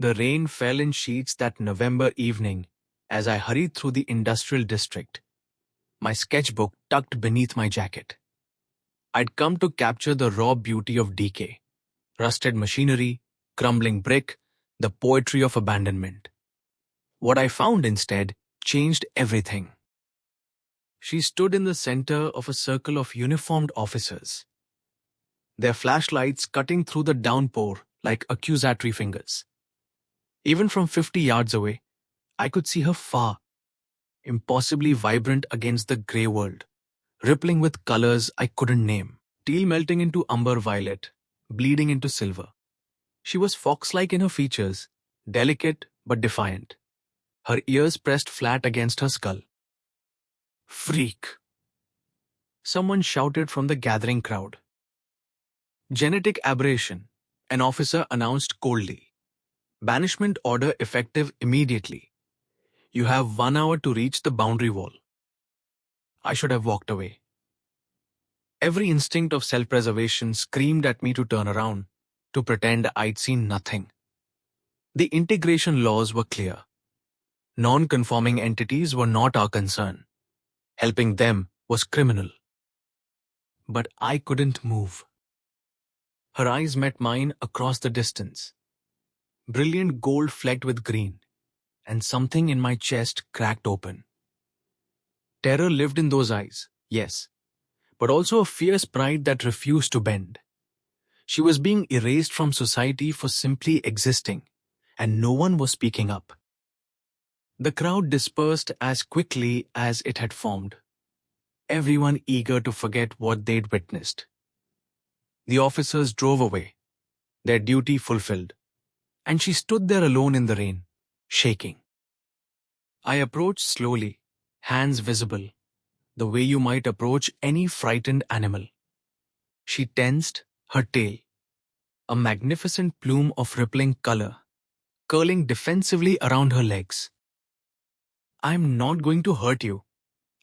The rain fell in sheets that November evening as I hurried through the industrial district, my sketchbook tucked beneath my jacket. I'd come to capture the raw beauty of decay, rusted machinery, crumbling brick, the poetry of abandonment. What I found instead changed everything. She stood in the center of a circle of uniformed officers, their flashlights cutting through the downpour like accusatory fingers. Even from 50 yards away, I could see her far, impossibly vibrant against the grey world, rippling with colors I couldn't name, teal melting into umber violet, bleeding into silver. She was fox-like in her features, delicate but defiant, her ears pressed flat against her skull. Freak! Someone shouted from the gathering crowd. Genetic aberration, an officer announced coldly. Banishment order effective immediately. You have 1 hour to reach the boundary wall. I should have walked away. Every instinct of self-preservation screamed at me to turn around, to pretend I'd seen nothing. The integration laws were clear. Non-conforming entities were not our concern. Helping them was criminal. But I couldn't move. Her eyes met mine across the distance. Brilliant gold flecked with green, and something in my chest cracked open. Terror lived in those eyes, yes, but also a fierce pride that refused to bend. She was being erased from society for simply existing, and no one was speaking up. The crowd dispersed as quickly as it had formed, everyone eager to forget what they'd witnessed. The officers drove away, their duty fulfilled, and she stood there alone in the rain, shaking. I approached slowly, hands visible, the way you might approach any frightened animal. She tensed her tail, a magnificent plume of rippling color, curling defensively around her legs. "I'm not going to hurt you,"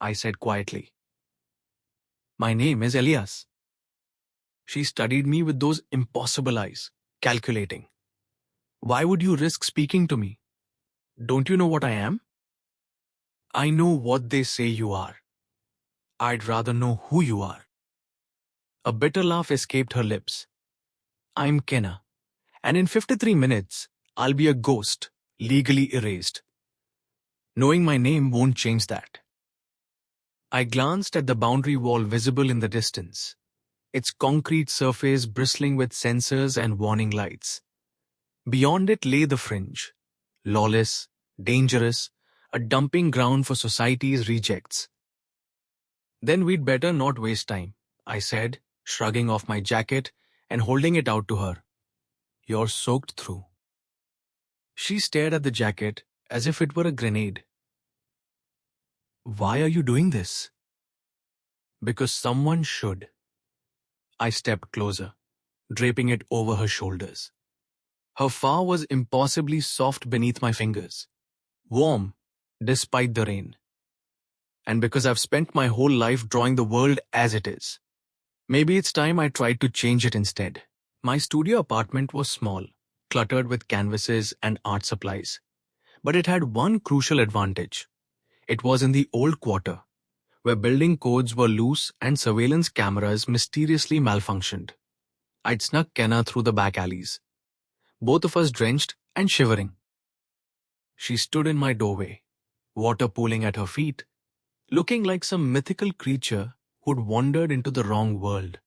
I said quietly. "My name is Elias." She studied me with those impossible eyes, calculating. "Why would you risk speaking to me? Don't you know what I am?" "I know what they say you are. I'd rather know who you are." A bitter laugh escaped her lips. "I'm Kenna, and in 53 minutes, I'll be a ghost, legally erased. Knowing my name won't change that." I glanced at the boundary wall visible in the distance, its concrete surface bristling with sensors and warning lights. Beyond it lay the fringe, lawless, dangerous, a dumping ground for society's rejects. "Then we'd better not waste time," I said, shrugging off my jacket and holding it out to her. "You're soaked through." She stared at the jacket as if it were a grenade. "Why are you doing this?" "Because someone should." I stepped closer, draping it over her shoulders. Her fur was impossibly soft beneath my fingers, warm despite the rain. And because I've spent my whole life drawing the world as it is, maybe it's time I tried to change it instead. My studio apartment was small, cluttered with canvases and art supplies. But it had one crucial advantage. It was in the old quarter, where building codes were loose and surveillance cameras mysteriously malfunctioned. I'd snuck Kenna through the back alleys, both of us drenched and shivering. She stood in my doorway, water pooling at her feet, looking like some mythical creature who'd wandered into the wrong world.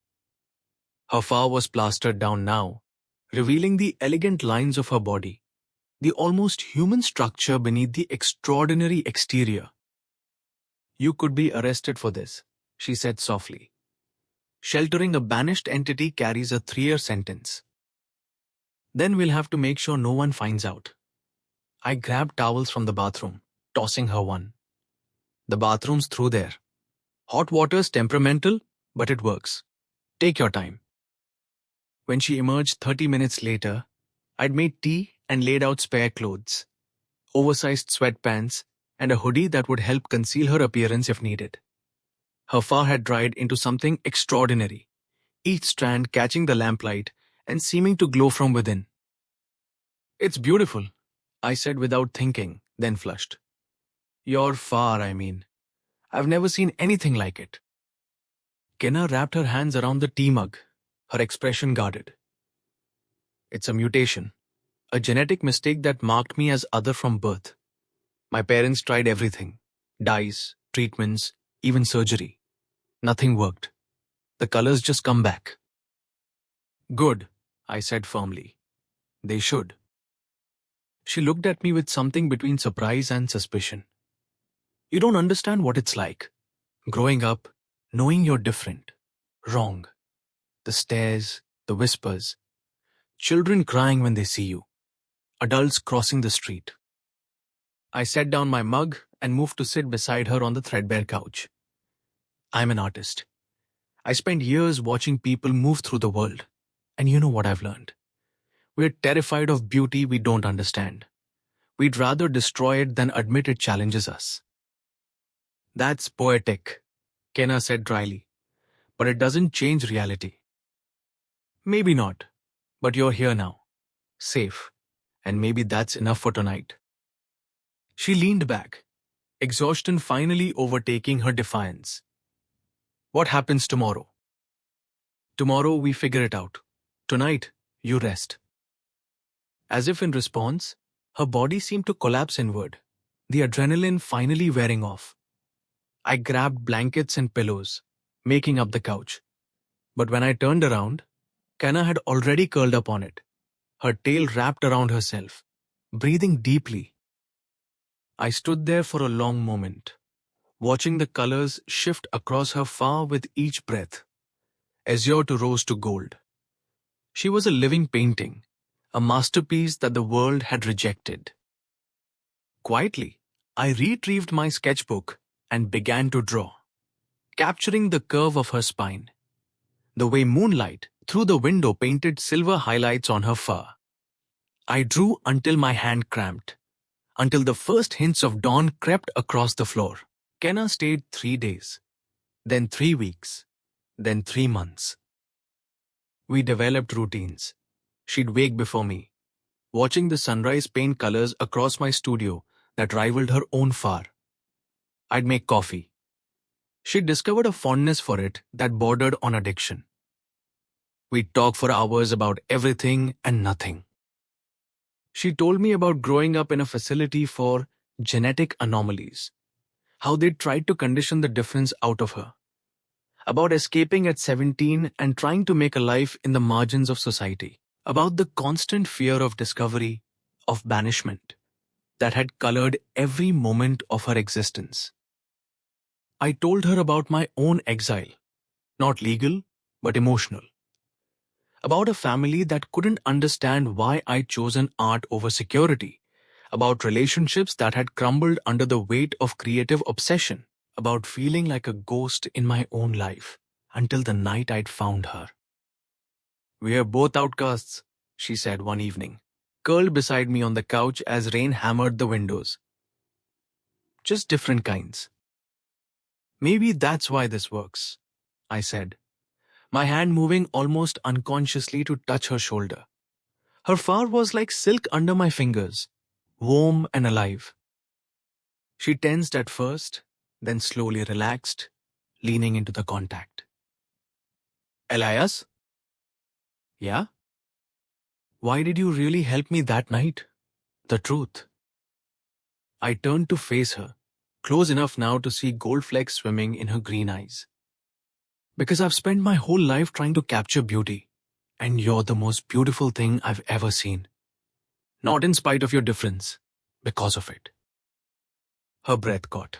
Her fur was plastered down now, revealing the elegant lines of her body, the almost human structure beneath the extraordinary exterior. "You could be arrested for this," she said softly. "Sheltering a banished entity carries a 3-year sentence. Then we'll have to make sure no one finds out." I grabbed towels from the bathroom, tossing her one. "The bathroom's through there. Hot water's temperamental, but it works. Take your time." When she emerged 30 minutes later, I'd made tea and laid out spare clothes, oversized sweatpants, and a hoodie that would help conceal her appearance if needed. Her fur had dried into something extraordinary, each strand catching the lamplight and seeming to glow from within. It's beautiful, I said without thinking, then flushed. You're far, I mean. I've never seen anything like it. Kenna wrapped her hands around the tea mug, her expression guarded. It's a mutation, a genetic mistake that marked me as other from birth. My parents tried everything, dyes, treatments, even surgery. Nothing worked. The colors just come back. Good, I said firmly. They should. She looked at me with something between surprise and suspicion. You don't understand what it's like. Growing up, knowing you're different, wrong. The stares, the whispers, children crying when they see you, adults crossing the street. I set down my mug and moved to sit beside her on the threadbare couch. I'm an artist. I spent years watching people move through the world, and you know what I've learned. We're terrified of beauty we don't understand. We'd rather destroy it than admit it challenges us. That's poetic, Kenna said dryly, but it doesn't change reality. Maybe not, but you're here now, safe, and maybe that's enough for tonight. She leaned back, exhaustion finally overtaking her defiance. What happens tomorrow? Tomorrow we figure it out. Tonight, you rest. As if in response, her body seemed to collapse inward, the adrenaline finally wearing off. I grabbed blankets and pillows, making up the couch. But when I turned around, Kenna had already curled up on it, her tail wrapped around herself, breathing deeply. I stood there for a long moment, watching the colors shift across her fur with each breath, azure to rose to gold. She was a living painting, a masterpiece that the world had rejected. Quietly, I retrieved my sketchbook and began to draw, capturing the curve of her spine, the way moonlight through the window painted silver highlights on her fur. I drew until my hand cramped, until the first hints of dawn crept across the floor. Kenna stayed 3 days, then 3 weeks, then 3 months. We developed routines. She'd wake before me, watching the sunrise paint colors across my studio that rivaled her own fur. I'd make coffee. She'd discovered a fondness for it that bordered on addiction. We'd talk for hours about everything and nothing. She told me about growing up in a facility for genetic anomalies, how they'd tried to condition the difference out of her, about escaping at 17 and trying to make a life in the margins of society, about the constant fear of discovery, of banishment, that had colored every moment of her existence. I told her about my own exile, not legal, but emotional. About a family that couldn't understand why I'd chosen art over security, about relationships that had crumbled under the weight of creative obsession, about feeling like a ghost in my own life until the night I'd found her. We're both outcasts, she said one evening, curled beside me on the couch as rain hammered the windows. Just different kinds. Maybe that's why this works, I said, my hand moving almost unconsciously to touch her shoulder. Her fur was like silk under my fingers, warm and alive. She tensed at first, then slowly relaxed, leaning into the contact. Elias? Yeah? Why did you really help me that night? The truth. I turned to face her, close enough now to see gold flecks swimming in her green eyes. Because I've spent my whole life trying to capture beauty, and you're the most beautiful thing I've ever seen. Not in spite of your difference, because of it. Her breath caught.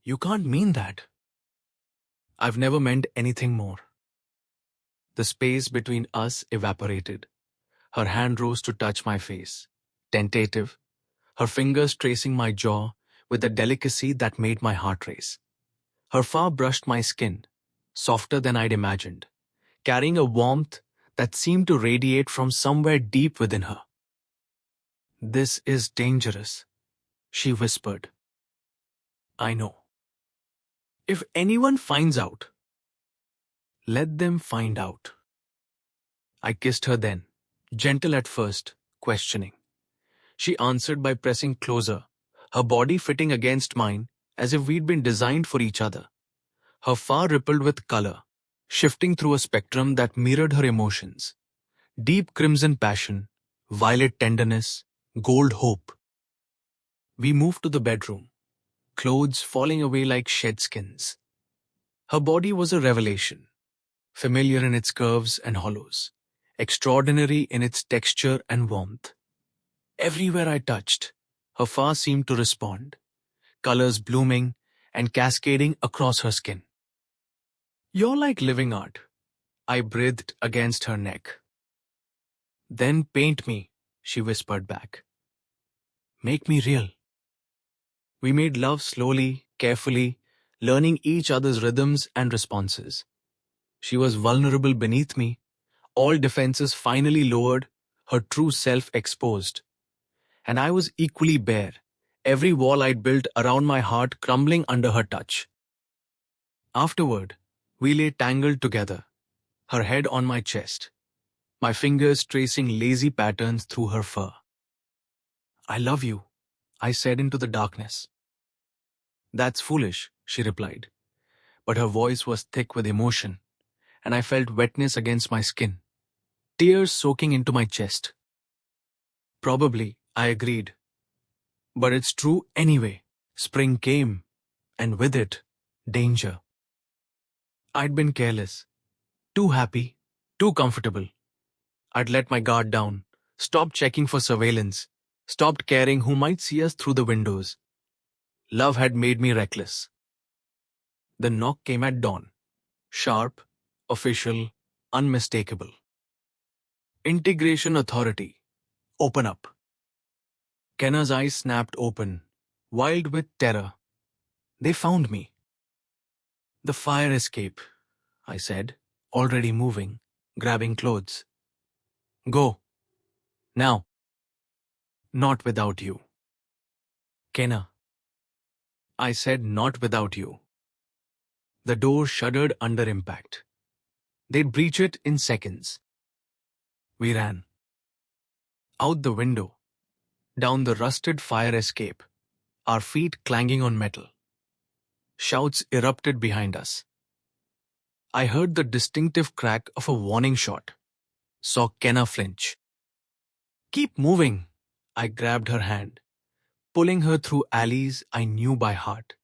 You can't mean that. I've never meant anything more. The space between us evaporated. Her hand rose to touch my face, tentative, her fingers tracing my jaw with a delicacy that made my heart race. Her fur brushed my skin, softer than I'd imagined, carrying a warmth that seemed to radiate from somewhere deep within her. This is dangerous, she whispered. I know. If anyone finds out, let them find out. I kissed her then, gentle at first, questioning. She answered by pressing closer, her body fitting against mine as if we'd been designed for each other. Her fur rippled with color, shifting through a spectrum that mirrored her emotions. Deep crimson passion, violet tenderness, gold hope. We moved to the bedroom, clothes falling away like shed skins. Her body was a revelation, familiar in its curves and hollows, extraordinary in its texture and warmth. Everywhere I touched, her fur seemed to respond, colors blooming and cascading across her skin. "You're like living art," I breathed against her neck. "Then paint me," she whispered back. "Make me real." We made love slowly, carefully, learning each other's rhythms and responses. She was vulnerable beneath me, all defenses finally lowered, her true self exposed. And I was equally bare, every wall I'd built around my heart crumbling under her touch. Afterward, we lay tangled together, her head on my chest, my fingers tracing lazy patterns through her fur. "I love you," I said into the darkness. "That's foolish," she replied, but her voice was thick with emotion, and I felt wetness against my skin, tears soaking into my chest. "Probably," I agreed. "But it's true anyway." Spring came, and with it, danger. I'd been careless, too happy, too comfortable. I'd let my guard down, stopped checking for surveillance, stopped caring who might see us through the windows. Love had made me reckless. The knock came at dawn, sharp, official, unmistakable. "Integration Authority, open up." Kenna's eyes snapped open, wild with terror. "They found me." "The fire escape," I said, already moving, grabbing clothes. "Go. Now." "Not without you." "Kenna." I said, "Not without you." The door shuddered under impact. They'd breach it in seconds. We ran. Out the window, down the rusted fire escape, our feet clanging on metal. Shouts erupted behind us. I heard the distinctive crack of a warning shot. Saw Kenna flinch. "Keep moving." I grabbed her hand, pulling her through alleys I knew by heart,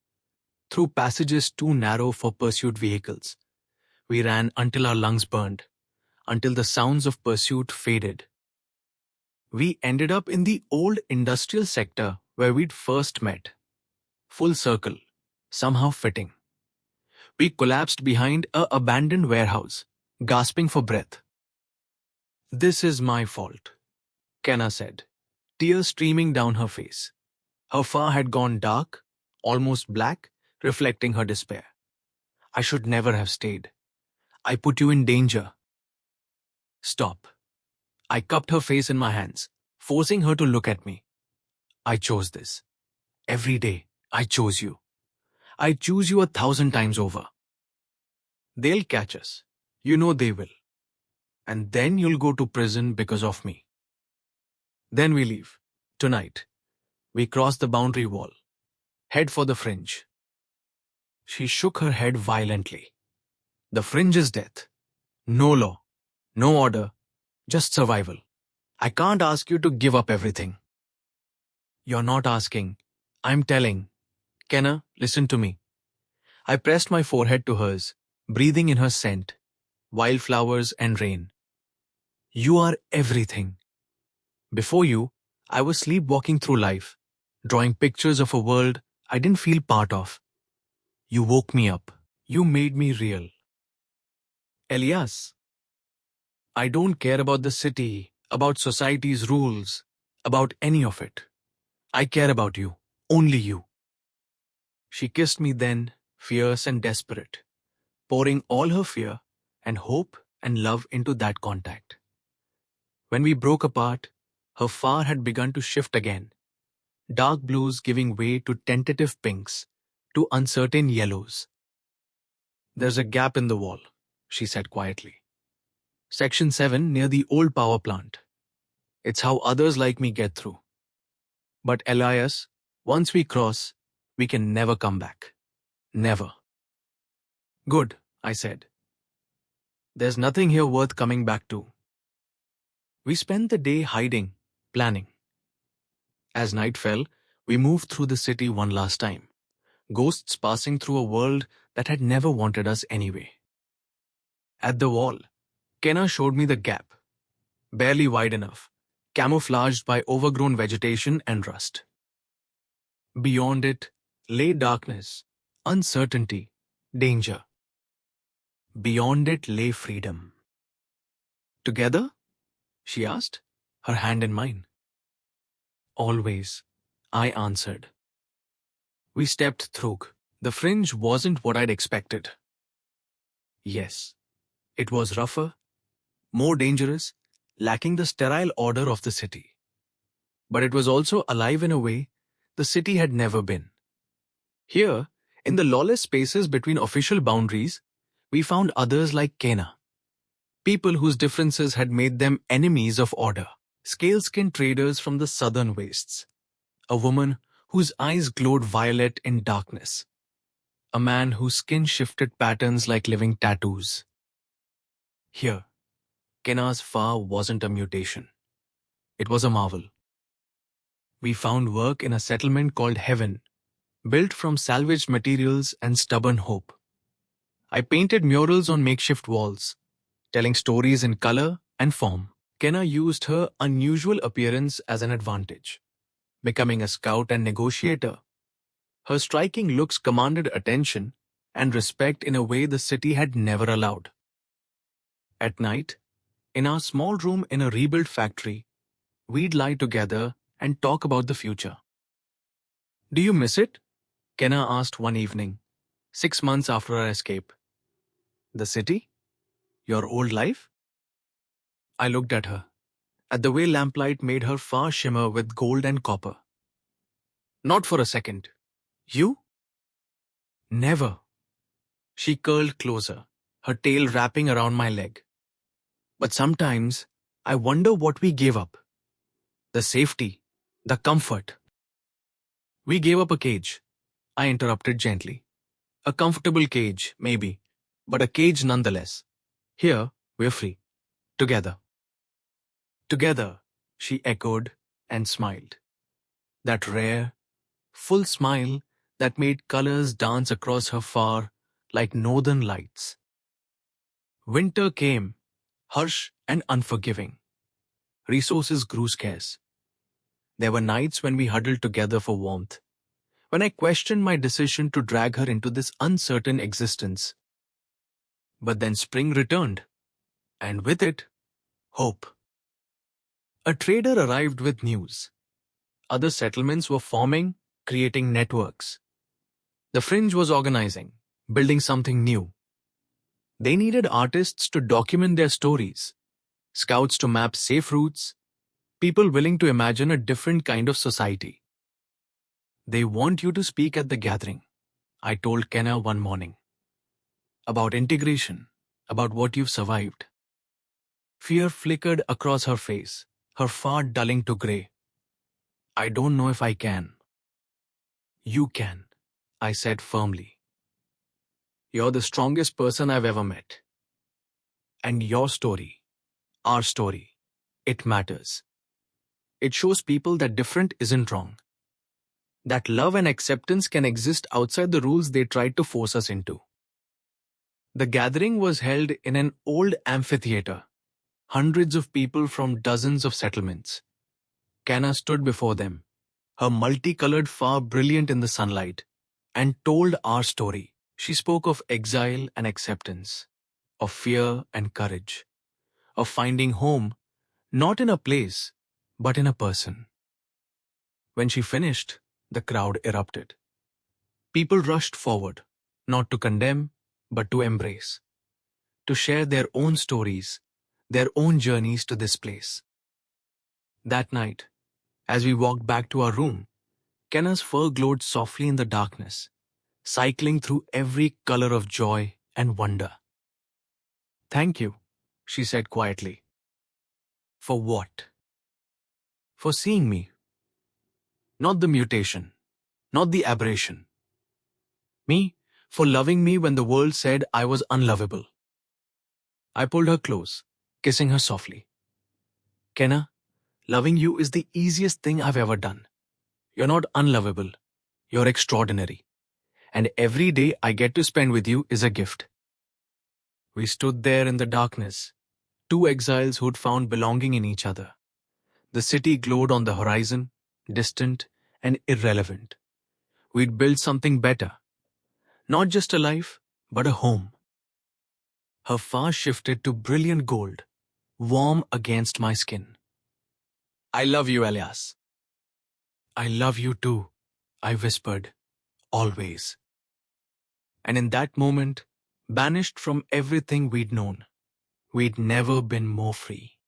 through passages too narrow for pursuit vehicles. We ran until our lungs burned, until the sounds of pursuit faded. We ended up in the old industrial sector where we'd first met. Full circle, somehow fitting. We collapsed behind a abandoned warehouse, gasping for breath. "This is my fault," Kenna said, tears streaming down her face. Her fur had gone dark, almost black, reflecting her despair. "I should never have stayed. I put you in danger." "Stop." I cupped her face in my hands, forcing her to look at me. "I chose this. Every day, I chose you. I choose you 1,000 times over. They'll catch us. You know they will. And then you'll go to prison because of me. Then we leave. Tonight. We cross the boundary wall. Head for the fringe." She shook her head violently. "The fringe is death. No law. No order. Just survival. I can't ask you to give up everything." "You're not asking. I'm telling. Kenna, listen to me." I pressed my forehead to hers, breathing in her scent, wildflowers and rain. "You are everything. Before you, I was sleepwalking through life, drawing pictures of a world I didn't feel part of. You woke me up. You made me real. Elias, I don't care about the city, about society's rules, about any of it. I care about you. Only you." She kissed me then, fierce and desperate, pouring all her fear and hope and love into that contact. When we broke apart, her fur had begun to shift again, dark blues giving way to tentative pinks, to uncertain yellows. "There's a gap in the wall," she said quietly. "Section 7 near the old power plant. It's how others like me get through. But Elias, once we cross, we can never come back. Never. Good, I said. There's nothing here worth coming back to. We spent the day hiding, planning. As night fell, we moved through the city one last time, ghosts passing through a world that had never wanted us anyway. At the wall, Kenna showed me the gap, barely wide enough, camouflaged by overgrown vegetation and rust. Beyond it lay darkness, uncertainty, danger. Beyond it lay freedom. Together? She asked, her hand in mine. Always, I answered. We stepped through. The fringe wasn't what I'd expected. Yes, it was rougher, more dangerous, lacking the sterile order of the city. But it was also alive in a way the city had never been. Here, in the lawless spaces between official boundaries, we found others like Kena, people whose differences had made them enemies of order, scale-skinned traders from the southern wastes, a woman whose eyes glowed violet in darkness, a man whose skin shifted patterns like living tattoos. Here, Kena's far wasn't a mutation. It was a marvel. We found work in a settlement called Heaven, built from salvaged materials and stubborn hope. I painted murals on makeshift walls, telling stories in color and form. Kenna used her unusual appearance as an advantage, becoming a scout and negotiator. Her striking looks commanded attention and respect in a way the city had never allowed. At night, in our small room in a rebuilt factory, we'd lie together and talk about the future. Do you miss it? Kenna asked one evening, 6 months after our escape. The city? Your old life? I looked at her, at the way lamplight made her far shimmer with gold and copper. Not for a second. You? Never. She curled closer, her tail wrapping around my leg. But sometimes, I wonder what we gave up. The safety, the comfort. We gave up a cage, I interrupted gently. A comfortable cage, maybe, but a cage nonetheless. Here, we're free. Together. Together, she echoed and smiled. That rare, full smile that made colors dance across her far like northern lights. Winter came, harsh and unforgiving. Resources grew scarce. There were nights when we huddled together for warmth, when I questioned my decision to drag her into this uncertain existence. But then spring returned, and with it, hope. A trader arrived with news. Other settlements were forming, creating networks. The fringe was organizing, building something new. They needed artists to document their stories, scouts to map safe routes, people willing to imagine a different kind of society. They want you to speak at the gathering, I told Kenna one morning. About integration, about what you've survived. Fear flickered across her face, her far dulling to grey. I don't know if I can. You can, I said firmly. You're the strongest person I've ever met. And your story, our story, it matters. It shows people that different isn't wrong. That love and acceptance can exist outside the rules they tried to force us into. The gathering was held in an old amphitheater. Hundreds of people from dozens of settlements. Canna stood before them, her multicolored far brilliant in the sunlight, and told our story. She spoke of exile and acceptance, of fear and courage, of finding home, not in a place, but in a person. When she finished, the crowd erupted. People rushed forward, not to condemn, but to embrace, to share their own stories, their own journeys to this place. That night, as we walked back to our room, Kenna's fur glowed softly in the darkness, cycling through every color of joy and wonder. Thank you, she said quietly. For what? for seeing me. Not the mutation, not the aberration. Me, for loving me when the world said I was unlovable. I pulled her close, kissing her softly. Kenna, loving you is the easiest thing I've ever done. You're not unlovable. You're extraordinary. And every day I get to spend with you is a gift. We stood there in the darkness, two exiles who'd found belonging in each other. The city glowed on the horizon, distant and irrelevant. We'd built something better. Not just a life, but a home. Her face shifted to brilliant gold, warm against my skin. I love you, Elias. I love you too, I whispered, always. And in that moment, banished from everything we'd known, we'd never been more free.